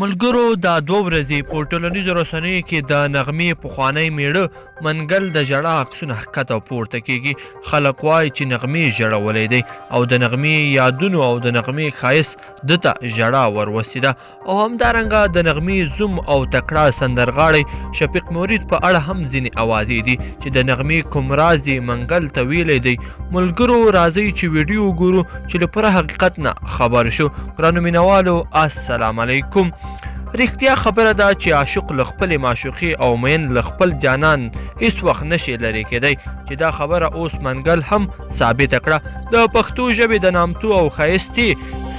ملګرو دا 2 ورځې په ټولنیزو رسنیو کې د نغمې پخوانی میړه منګل د ژړا عکسونه ښکته پورته کیږي. خلک وایي چې نغمې ژړولی دی او د نغمې یادونو او د نغمې ښایست ده ته ژړا وروستېده. او همدارنګه د نغمې زوم او تکړه سندرغاړی شفیق مرید په اړه هم ځینې اوازې دي چې د نغمې کوم راز یې منګل ته ویلی دی. ملګرو راځئ چې ویډیو وګورو چې له پوره حقیقت نه خبر شو. ګرانو مینوالو السلام علیکم. رښتیا خبره ده چې عاشق له خپلې معشوقې او مین له خپل جانان هیڅ وخت نشي لرې کېدی، چې دا خبره اوس منګل هم ثابته کړه. د پښتو ژبې د نامتو او ښایستې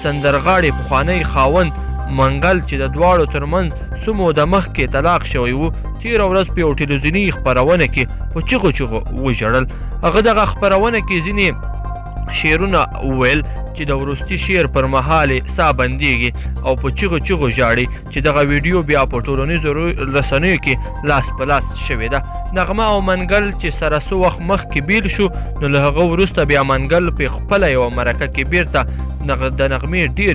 سندرغاړي پخوانی خاوند منګل چې د دواړو ترمنځ څو موده مخکې طلاق شوی و، تېره ورځ په یو ټلویزیوني خپرونه کې په چغو چغو وژړل. هغه دغه خپرونه کې ځینې شعرونه وویل چې د وروستي شعر پر مهال ساه بندیږي او په چغو چغو ژاړي چې دغه ویډیو بیا په ټولنیزو رسنیو کې لاس په لاس شوې ده. نغمه او منګل چې سره څه وخت مخکې بیل شو، نو له هغه وروسته بیا منګل په خپله یوه مرکه کې بیرته د نغمې ډېر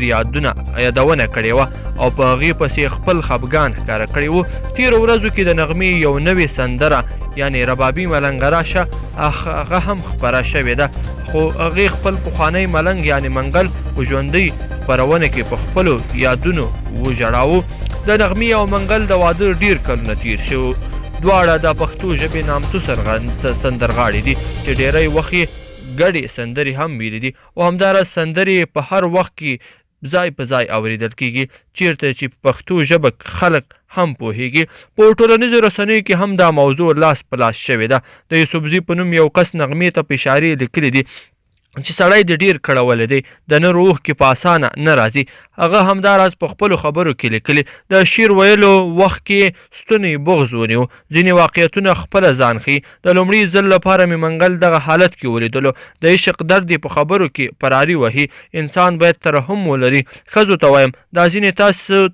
یادونه کړې وه او په هغې پسې خپل خفګان ښکاره کړی و. تېرو ورځو کې د نغمې یو نوې سندره یعنې ربابي ملنګ راشه هغه هم خپره شوې ده، خو هغې خپل پخوانی ملنګ یعنې منګل په ژوندۍ خپرونه کې په خپلو یادونو وژړاوه. د نغمې او منګل د واده ډېر کلونه تېر شوي، دواړه د پښتو ژبې نامتو سندرغاړي دي چې ډېری وخت یې ګډې سندرې هم ویلي دي او همداراز سندرې په هر وخت کې ځای په ځای اورېدل کېږي، چیرته چې په پښتو ژبه خلک هم پوهیږي. په ټولنیزو رسنیو کې هم دا موضوع لاس په لاس شوې ده. د یوسفزي په نوم یو کس نغمې ته په اشارې لیکلي دي چې سړی د ډېر کړولی دی، د نر روح کې په اسانه نه راځي. هغه همداراز په خپلو خبرو کې لیکلي د شعر ویلو وخت کې ستونی بغز ونیو. ځینې واقعیتونه خپله ځان ښیي. د لومړي ځل لپاره مې منګل دغه حالت کې ولیدلو. د عشق درد یې په خبرو کې فراري وهي. انسان باید ترحم ولري. ښځو ته وایم دا ځینې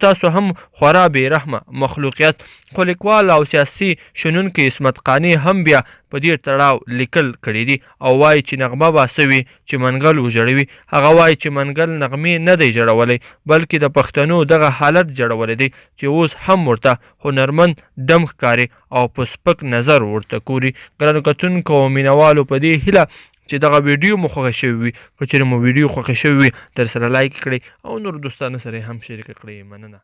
تاسو هم خورا بې رحمه مخلوق یاست. خو لیکوال او سیاسي شنونکی عصمت قانع هم بیا په دې تړاو لیکل کړي دي او وایي چې نغمه به څه وي چې منګل وژړوي. هغه وایي چې منګل نغمې نه دی ژړولی، بلکې د پښتنو دغه حالت جوړولی دی چې اوس هم ورته هنرمند ډم ښکاري او په سپک نظر ورته ګوري. ګرانو کتونکو او مینوالو په دې هیله چې دغه ویډیو مو خوښه شوې وي، که چېرې مو ویډیو خوښه شوې وي درسره لایک کړئ او نورو دوستانو سره یې هم شریکه کړئ. مننه.